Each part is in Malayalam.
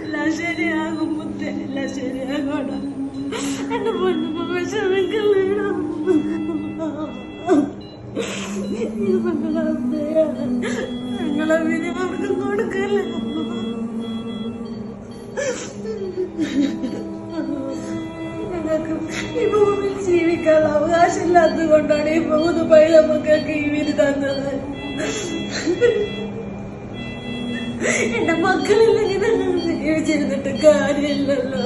എല്ലാം ശരിയാകും മുത്തേ, എല്ലാം ശരിയാകണം. എന്റെ പൊന്നു വിഷമിക്കല്ലേടാ. ഞങ്ങളെ വിധി ആർക്കും കൊടുക്കല്ല. ഞങ്ങൾക്ക് ഈ ഭൂമിയിൽ ജീവിക്കാനുള്ള അവകാശമില്ലാത്തത് കൊണ്ടാണ് ഈ 3 പൈതമക്കൾക്ക് ഈ വിധി തന്നത്. എന്റെ മക്കളില്ലെങ്കിൽ ജീവിച്ചിരുന്നിട്ട് കാര്യമില്ലല്ലോ.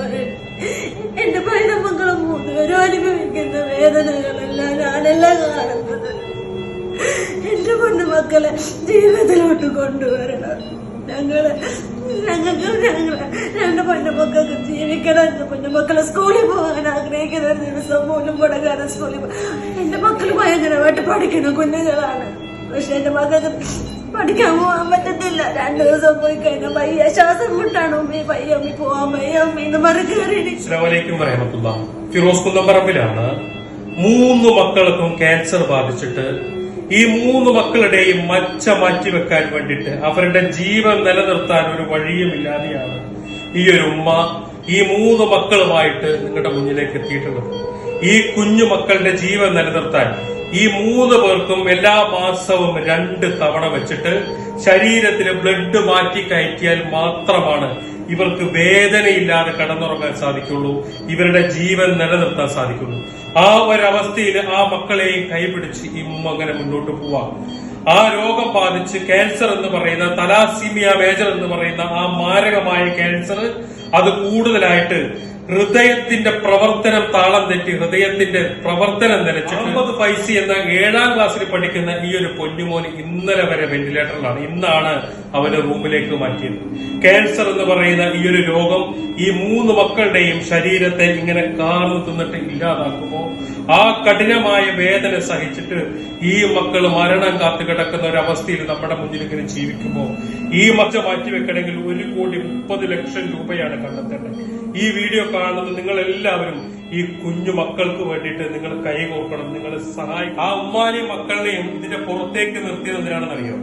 എന്റെ പൈതമക്കളെ 3 പേരും അനുഭവിക്കുന്ന വേദനകളെല്ലാം ഞാനെല്ലാം കാണുന്നത്. എന്റെ പൊന്നുമക്കളെ ജീവിതത്തിലോട്ട് കൊണ്ടുവരണം. ഞങ്ങൾക്ക് 2 പൊന്നുമക്കൾക്ക് ജീവിക്കണം. എന്റെ പൊന്നുമക്കളെ സ്കൂളിൽ പോകാൻ ആഗ്രഹിക്കുന്ന ഒരു ദിവസം പോലും മുടങ്ങാതെ സ്കൂളിൽ എന്റെ മക്കൾ ഭയങ്കരമായിട്ട് പഠിക്കുന്ന കുഞ്ഞുങ്ങളാണ്. പക്ഷെ എന്റെ മക്കൾക്ക് പഠിക്കാൻ പോകാൻ പറ്റത്തില്ല. 2 ദിവസം പോയി കഴിഞ്ഞാൽ പയ്യ ശ്വാസം മുട്ടാണ്. ഉമ്മി പയ്യമ്മി പോവാൻ പയ്യമ്മി എന്ന് മറുകയറി. ഫിറോസ് കുന്നംപറമ്പിലാണ് 3 മക്കൾക്കും ക്യാൻസർ ബാധിച്ചിട്ട് ഈ 3 മക്കളുടെയും മച്ച മാറ്റിവെക്കാൻ വേണ്ടിയിട്ട് അവരുടെ ജീവൻ നിലനിർത്താൻ ഒരു വഴിയുമില്ലാതെയാണ് ഈ ഒരു ഉമ്മ ഈ 3 മക്കളുമായിട്ട് നിങ്ങളുടെ മുന്നിലേക്ക് എത്തിയിട്ടുള്ളത്. ഈ കുഞ്ഞു മക്കളുടെ ജീവൻ നിലനിർത്താൻ ഈ 3 പേർക്കും എല്ലാ മാസവും 2 തവണ വെച്ചിട്ട് ശരീരത്തിലെ ബ്ലഡ് മാറ്റി കയറ്റിയാൽ മാത്രമാണ് ഇവർക്ക് വേദനയില്ലാതെ കടന്നുറങ്ങാൻ സാധിക്കുള്ളൂ, ഇവരുടെ ജീവൻ നിലനിർത്താൻ സാധിക്കുള്ളൂ. ആ ഒരവസ്ഥയിൽ ആ മക്കളെയും കൈപിടിച്ച് ഈ ഉമ്മ അങ്ങനെ മുന്നോട്ട് പോവാം. ആ രോഗം ബാധിച്ച് ക്യാൻസർ എന്ന് പറയുന്ന തലാസീമിയ മേജർ എന്ന് പറയുന്ന ആ മാരകമായ ക്യാൻസർ അത് കൂടുതലായിട്ട് ഹൃദയത്തിന്റെ പ്രവർത്തനം താളം തെറ്റി ഹൃദയത്തിന്റെ പ്രവർത്തനം നിലച്ച് 50 ഫൈസി എന്ന 7ാം ക്ലാസ്സിൽ പഠിക്കുന്ന ഈ ഒരു പൊന്നുമോന് ഇന്നലെ വരെ വെന്റിലേറ്ററിലാണ്. ഇന്നാണ് അവന് റൂമിലേക്ക് മാറ്റിയത്. ക്യാൻസർ എന്ന് പറയുന്ന ഈ ഒരു രോഗം ഈ 3 മക്കളുടെയും ശരീരത്തെ ഇങ്ങനെ കാർന്നു തിന്നിട്ട് ഇല്ലാതാക്കുമ്പോ ആ കഠിനമായ വേദന സഹിച്ചിട്ട് ഈ മക്കൾ മരണം കാത്തു കിടക്കുന്ന ഒരു അവസ്ഥയിൽ നമ്മുടെ മുന്നിൽ ഇങ്ങനെ ജീവിക്കുമ്പോ ഈ മച്ച മാറ്റിവെക്കണമെങ്കിൽ 1,30,00,000 രൂപയാണ് കണ്ടെത്തേണ്ടത്. ഈ വീഡിയോ കാണുന്നത് നിങ്ങൾ എല്ലാവരും ഈ കുഞ്ഞു മക്കൾക്ക് വേണ്ടിയിട്ട് നിങ്ങൾ കൈകോർക്കണം, നിങ്ങൾ സഹായിക്കണം. ആ ഉമ്മാനെയും മക്കളെയും ഇതിന്റെ പുറത്തേക്ക് നിർത്തിയത് എന്തിനാണെന്നറിയോ?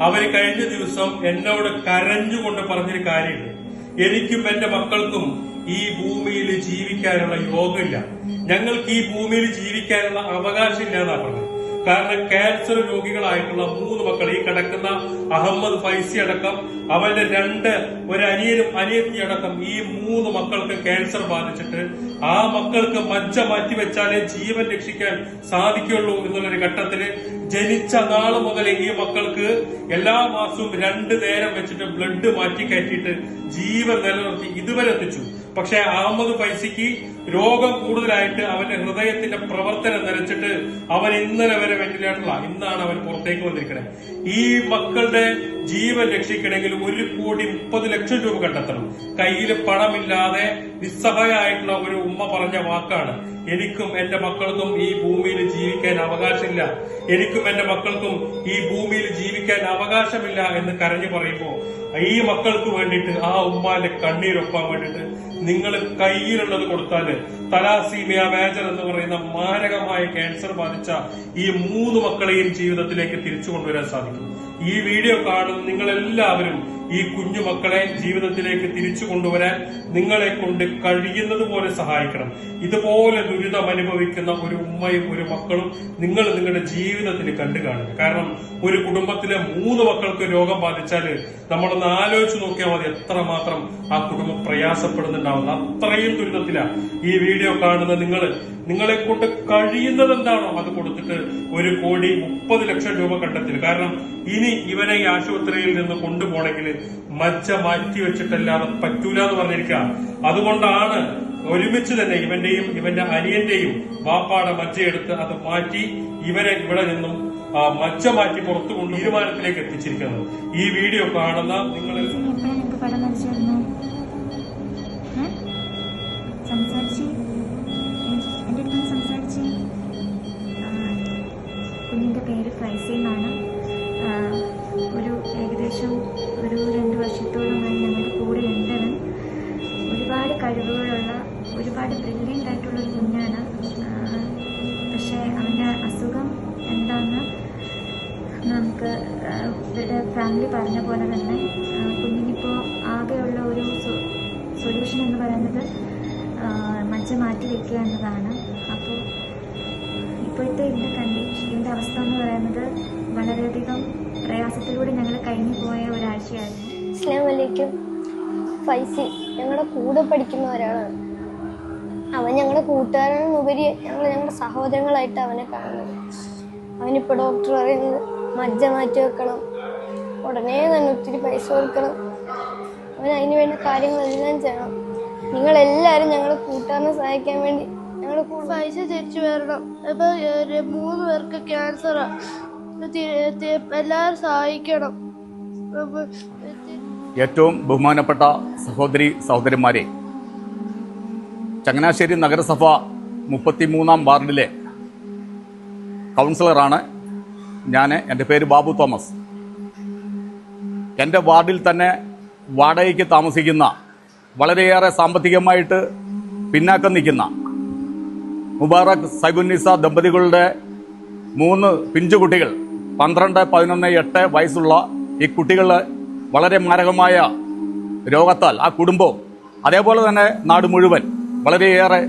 അവര് കഴിഞ്ഞ ദിവസം എന്നോട് കരഞ്ഞുകൊണ്ട് പറഞ്ഞൊരു കാര്യമുണ്ട്. എനിക്കും എന്റെ മക്കൾക്കും ഈ ഭൂമിയിൽ ജീവിക്കാനുള്ള യോഗമില്ല, ഞങ്ങൾക്ക് ഈ ഭൂമിയിൽ ജീവിക്കാനുള്ള അവകാശമില്ല എന്നാ പറഞ്ഞത്. കാരണം ക്യാൻസർ രോഗികളായിട്ടുള്ള 3 മക്കൾ, ഈ കിടക്കുന്ന അഹമ്മദ് ഫൈസി അടക്കം അവന്റെ 2 ഒരു അനിയനും അനിയത്തി അടക്കം ഈ 3 മക്കൾക്ക് ക്യാൻസർ ബാധിച്ചിട്ട് ആ മക്കൾക്ക് മജ്ജ മാറ്റിവെച്ചാലേ ജീവൻ രക്ഷിക്കാൻ സാധിക്കുള്ളൂ എന്നുള്ളൊരു ഘട്ടത്തില് ജനിച്ച നാള് മുതൽ ഈ മക്കൾക്ക് എല്ലാ മാസവും 2 നേരം വെച്ചിട്ട് ബ്ലഡ് മാറ്റി കയറ്റിയിട്ട് ജീവൻ നിലനിർത്തി ഇതുവരെ എത്തിച്ചു. പക്ഷെ അഹമ്മദ് ഫൈസിക്ക് രോഗം കൂടുതലായിട്ട് അവന്റെ ഹൃദയത്തിന്റെ പ്രവർത്തനം നിലച്ചിട്ട് അവൻ ഇന്നലെ വരെ വെന്റിലേറ്ററിലാണ്. ഇന്നാണ് അവൻ പുറത്തേക്ക് വന്നിരിക്കുന്നത്. ഈ മക്കളുടെ ജീവൻ രക്ഷിക്കണമെങ്കിൽ 1,30,00,000 രൂപ കണ്ടെത്തണം. കയ്യിൽ പണമില്ലാതെ നിസ്സഹായായിട്ടുള്ള ഒരു ഉമ്മ പറഞ്ഞ വാക്കാണ്, എനിക്കും എന്റെ മക്കൾക്കും ഈ ഭൂമിയിൽ ജീവിക്കാൻ അവകാശമില്ല, എനിക്കും എന്റെ മക്കൾക്കും ഈ ഭൂമിയിൽ ജീവിക്കാൻ അവകാശമില്ല എന്ന് കരഞ്ഞു പറയുമ്പോ ഈ മക്കൾക്ക് വേണ്ടിയിട്ട് ആ ഉമ്മാന്റെ കണ്ണീരൊപ്പാൻ വേണ്ടിയിട്ട് നിങ്ങൾ കയ്യിലുള്ളത് കൊടുത്താല് തലാസീമിയ മേജർ എന്ന് പറയുന്ന മാരകമായ ക്യാൻസർ ബാധിച്ച ഈ 3 മക്കളെയും ജീവിതത്തിലേക്ക് തിരിച്ചു കൊണ്ടുവരാൻ സാധിക്കും. ഈ വീഡിയോ കാണുന്ന നിങ്ങളെല്ലാവരും ഈ കുഞ്ഞു മക്കളെ ജീവിതത്തിലേക്ക് തിരിച്ചു കൊണ്ടുവരാൻ നിങ്ങളെ കൊണ്ട് കഴിയുന്നത് പോലെ സഹായിക്കണം. ഇതുപോലെ ദുരിതം അനുഭവിക്കുന്ന ഒരു ഉമ്മയും ഒരു മക്കളും നിങ്ങൾ നിങ്ങളുടെ ജീവിതത്തിൽ കണ്ടു കാണുക. കാരണം ഒരു കുടുംബത്തിലെ 3 മക്കൾക്ക് രോഗം ബാധിച്ചാല് നമ്മളൊന്ന് ആലോചിച്ച് നോക്കിയാൽ മതി എത്രമാത്രം ആ കുടുംബം പ്രയാസപ്പെടുന്നുണ്ടാവുന്ന അത്രയും ദുരിതത്തിലാണ്. ഈ വീഡിയോ കാണുന്ന നിങ്ങളെ കൊണ്ട് കഴിയുന്നത് എന്താണോ അത് കൊടുത്തിട്ട് 1,30,00,000 രൂപ കണ്ടെത്തില്ല. കാരണം ഇനി ഇവനെ ഈ ആശുപത്രിയിൽ നിന്ന് കൊണ്ടുപോകണമെങ്കിൽ മജ്ജ മാറ്റി വെച്ചിട്ടല്ലാതെ പറ്റൂല എന്ന് പറഞ്ഞിരിക്കുക. അതുകൊണ്ടാണ് ഒരുമിച്ച് തന്നെ ഇവന്റെയും ഇവന്റെ അനിയന്റെയും വാപ്പാടെ മജ്ജയെടുത്ത് അത് മാറ്റി ഇവരെ ഇവിടെ നിന്നും മജ്ജ മാറ്റി പുറത്തു കൊണ്ട് തീരുമാനത്തിലേക്ക് എത്തിച്ചിരിക്കുന്നത്. ഈ വീഡിയോ കാണുന്ന നിങ്ങളിൽ കുഞ്ഞിൻ്റെ പേര് ഫൈസി എന്നാണ്. ഏകദേശം ഒരു 2 വർഷത്തോളമായി ഞങ്ങളുടെ കൂടെ ഉണ്ടവൻ. ഒരുപാട് കഴിവുകളുള്ള ഒരുപാട് ബ്രില്യൻ്റ് ആയിട്ടുള്ളൊരു കുഞ്ഞാണ്. പക്ഷേ അവൻ്റെ അസുഖം എന്താണെന്ന് നമുക്ക് ഇവരുടെ ഫാമിലി പറഞ്ഞ പോലെ തന്നെ കുഞ്ഞിനിപ്പോൾ ആകെയുള്ള ഒരു സൊല്യൂഷൻ എന്ന് പറയുന്നത് മജ്ജ മാറ്റി വെക്കുക എന്നതാണ്. അപ്പോൾ ഇപ്പോഴത്തെ ഇതിൻ്റെ അവസ്ഥ എന്ന് പറയുന്നത് വളരെയധികം പ്രയാസത്തിലൂടെ ഞങ്ങൾ കഴിഞ്ഞു പോയ ഒരാഴ്ചയായിരുന്നു. അസ്സലാമു അലൈക്കും. ഫൈസി ഞങ്ങളുടെ കൂടെ പഠിക്കുന്ന ഒരാളാണ്. അവൻ ഞങ്ങളുടെ കൂട്ടുകാരനുപരി ഞങ്ങളുടെ സഹോദരങ്ങളായിട്ട് അവനെ കാണുന്നത്. അവനിപ്പോൾ ഡോക്ടർ പറയുന്നത് മജ്ജ മാറ്റി വെക്കണം, ഉടനെ തന്നെ ഒത്തിരി പൈസ കൊടുക്കണം, അവൻ അതിന് വേണ്ട കാര്യങ്ങളെല്ലാം ചെയ്യണം. നിങ്ങളെല്ലാവരും ഞങ്ങളുടെ കൂട്ടുകാരനെ സഹായിക്കാൻ വേണ്ടി ഞങ്ങളുടെ പൈസ തിരിച്ചു വരണം. ഇപ്പൊ 3 പേർക്ക് ക്യാൻസറാ, എല്ലാവരും സഹായിക്കണം. ഏറ്റവും ബഹുമാനപ്പെട്ട സഹോദരന്മാരെ, ചങ്ങനാശ്ശേരി നഗരസഭ 33-ാം വാർഡിലെ കൗൺസിലറാണ് ഞാൻ. എൻ്റെ പേര് ബാബു തോമസ്. എൻ്റെ വാർഡിൽ തന്നെ വാടകയ്ക്ക് താമസിക്കുന്ന, വളരെയേറെ സാമ്പത്തികമായിട്ട് പിന്നാക്കം നിൽക്കുന്ന മുബാറക് സൈബുന്നിസ ദമ്പതികളുടെ 3 പിഞ്ചുകുട്ടികൾ, 12, 11, 8 വയസ്സുള്ള ഈ കുട്ടികൾ വളരെ മാരകമായ രോഗത്താൽ ആ കുടുംബവും അതേപോലെ തന്നെ നാട് മുഴുവൻ വളരെയേറെ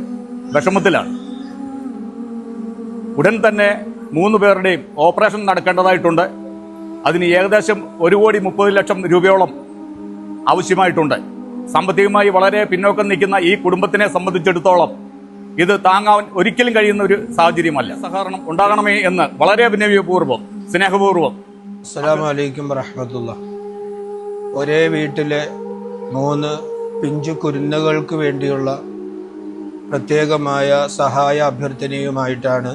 വിഷമത്തിലാണ്. ഉടൻ തന്നെ 3 പേരുടെയും ഓപ്പറേഷൻ നടക്കേണ്ടതായിട്ടുണ്ട്. അതിന് ഏകദേശം 1,30,00,000 രൂപയോളം ആവശ്യമായിട്ടുണ്ട്. സാമ്പത്തികമായി വളരെ പിന്നോക്കം നിൽക്കുന്ന ഈ കുടുംബത്തിനെ സംബന്ധിച്ചിടത്തോളം ഇത് താങ്ങാൻ ഒരിക്കലും കഴിയുന്ന ഒരു സാഹചര്യമല്ല. സഹകരണം ഉണ്ടാകണമേ എന്ന് വളരെ വിനയപൂർവ്വം, സ്നേഹപൂർവ്വം. അസ്സലാമു അലൈക്കും വറഹ്മത്തുള്ളാഹി. ഒരേ വീട്ടിലെ 3 പിഞ്ചു കുരുന്നുകൾക്ക് വേണ്ടിയുള്ള പ്രത്യേകമായ സഹായ അഭ്യർത്ഥനയുമായിട്ടാണ്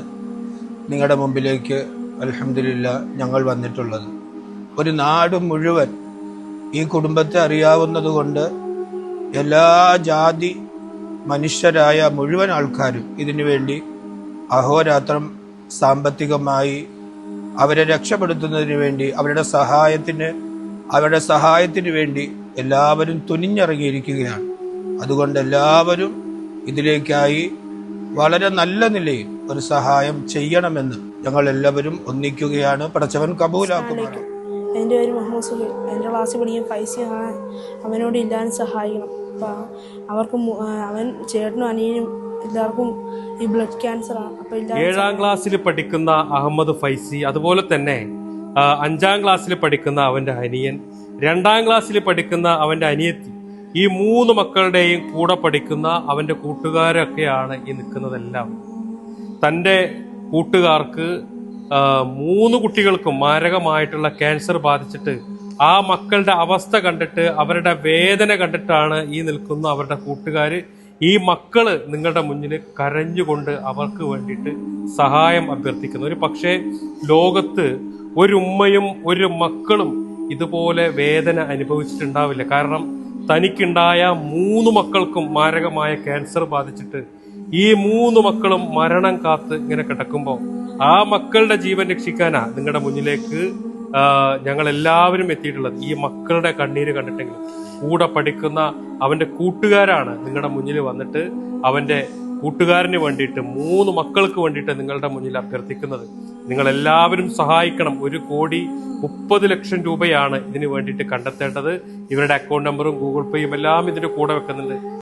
നിങ്ങളുടെ മുമ്പിലേക്ക് അൽഹംദുലില്ലാ ഞങ്ങൾ വന്നിട്ടുള്ളത്. ഒരു നാട് മുഴുവൻ ഈ കുടുംബത്തെ അറിയാവുന്നതുകൊണ്ട് എല്ലാ ജാതി മനുഷ്യരായ മുഴുവൻ ആൾക്കാരും ഇതിനു വേണ്ടി അഹോരാത്രം സാമ്പത്തികമായി അവരെ രക്ഷപ്പെടുത്തുന്നതിന് വേണ്ടി, അവരുടെ സഹായത്തിന് വേണ്ടി എല്ലാവരും തുനിഞ്ഞിറങ്ങിയിരിക്കുകയാണ്. അതുകൊണ്ട് എല്ലാവരും ഇതിലേക്കായി വളരെ നല്ല നിലയിൽ ഒരു സഹായം ചെയ്യണമെന്ന് ഞങ്ങൾ എല്ലാവരും ഒന്നിക്കുകയാണ്. പടച്ചവൻ കബൂലാക്കുമാണ്. എൻ്റെ പേര് മുഹമ്മദ് സുഹൈൽ. എൻ്റെ ക്ലാസ്സിൽ പഠിക്കുന്ന പൈസയാണ്. അവനോട് ഇല്ലാതെ സഹായിക്കണം. അപ്പം അവർക്കും അവൻ ചേട്ടനും അനിയനും എല്ലാവർക്കും ഈ ബ്ലഡ് ക്യാൻസറാണ്. അപ്പോൾ 7ാം ക്ലാസ്സിൽ പഠിക്കുന്ന അഹമ്മദ് ഫൈസി, അതുപോലെ തന്നെ 5ാം ക്ലാസ്സിൽ പഠിക്കുന്ന അവന്റെ അനിയൻ, 2ാം ക്ലാസ്സിൽ പഠിക്കുന്ന അവന്റെ അനിയത്തി, ഈ 3 മക്കളുടെയും കൂടെ പഠിക്കുന്ന അവന്റെ കൂട്ടുകാരൊക്കെയാണ് ഈ നിൽക്കുന്നതെല്ലാം. തൻ്റെ കൂട്ടുകാർക്ക് 3 കുട്ടികൾക്കും മാരകമായിട്ടുള്ള ക്യാൻസർ ബാധിച്ചിട്ട് ആ മക്കളുടെ അവസ്ഥ കണ്ടിട്ട്, അവരുടെ വേദന കണ്ടിട്ടാണ് ഈ നിൽക്കുന്ന അവരുടെ കൂട്ടുകാര്, ഈ മക്കള് നിങ്ങളുടെ മുന്നിൽ കരഞ്ഞുകൊണ്ട് അവർക്ക് വേണ്ടിയിട്ട് സഹായം അഭ്യർത്ഥിക്കുന്നു. ഒരു പക്ഷേ ലോകത്ത് ഒരു ഉമ്മയും ഒരു മക്കളും ഇതുപോലെ വേദന അനുഭവിച്ചിട്ടുണ്ടാവില്ല. കാരണം തനിക്കുണ്ടായ 3 മക്കൾക്കും മാരകമായ ക്യാൻസർ ബാധിച്ചിട്ട് ഈ 3 മക്കളും മരണം കാത്ത് ഇങ്ങനെ കിടക്കുമ്പോൾ ആ മക്കളുടെ ജീവൻ രക്ഷിക്കാനാ നിങ്ങളുടെ മുന്നിലേക്ക് ഞങ്ങൾ എല്ലാവരും എത്തിയിട്ടുള്ളത്. ഈ മക്കളുടെ കണ്ണീര് കണ്ടിട്ടെങ്കിലും കൂടെ പഠിക്കുന്ന അവന്റെ കൂട്ടുകാരാണ് നിങ്ങളുടെ മുന്നിൽ വന്നിട്ട് അവന്റെ കൂട്ടുകാരന് വേണ്ടിയിട്ട്, 3 മക്കൾക്ക് വേണ്ടിയിട്ട് നിങ്ങളുടെ മുന്നിൽ അഭ്യർത്ഥിക്കുന്നത്. നിങ്ങളെല്ലാവരും സഹായിക്കണം. 1,30,00,000 രൂപയാണ് ഇതിന് വേണ്ടിയിട്ട് കണ്ടെത്തേണ്ടത്. ഇവരുടെ അക്കൗണ്ട് നമ്പറും ഗൂഗിൾ പേയും എല്ലാം ഇതിന്റെ കൂടെ വെക്കുന്നുണ്ട്.